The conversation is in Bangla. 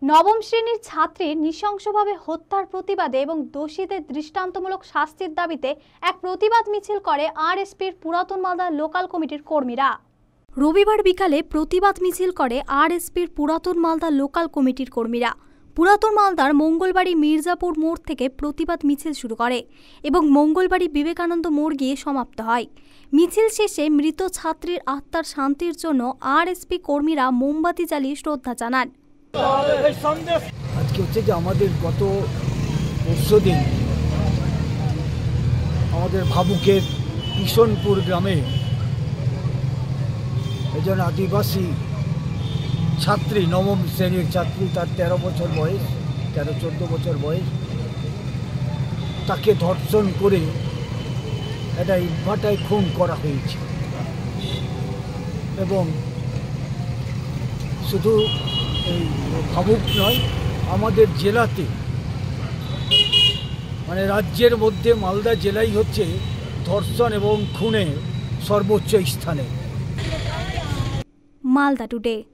নবম শ্রেণীর ছাত্রীর নৃশংসভাবে হত্যার প্রতিবাদে এবং দোষীদের দৃষ্টান্তমূলক শাস্তির দাবিতে এক প্রতিবাদ মিছিল করে আরএসপির পুরাতন মালদা লোকাল কমিটির কর্মীরা। রবিবার বিকালে প্রতিবাদ মিছিল করে আরএসপির পুরাতন মালদা লোকাল কমিটির কর্মীরা। পুরাতন মালদার মঙ্গলবাড়ি মির্জাপুর মোড় থেকে প্রতিবাদ মিছিল শুরু করে এবং মঙ্গলবাড়ি বিবেকানন্দ মোড় গিয়ে সমাপ্ত হয়। মিছিল শেষে মৃত ছাত্রীর আত্মার শান্তির জন্য আরএসপি কর্মীরা মোমবাতি জ্বালিয়ে শ্রদ্ধা জানান। আজকে হচ্ছে যে আমাদের গত পরশুদিন আমাদের ভাবুকের কিষণপুর গ্রামে একজন আদিবাসী ছাত্রী, নবম শ্রেণীর ছাত্রী, তার 13 বছর বয়স, 13-14 বছর বয়স, তাকে ধর্ষণ করে একটা ইটভাটায় খুন করা হয়েছে। এবং শুধু এই ভাবুক নয়, আমাদের জেলাতে মানে রাজ্যের মধ্যে মালদা জেলাই হচ্ছে ধর্ষণ এবং খুনে সর্বোচ্চ স্থানে। মালদা টুডে।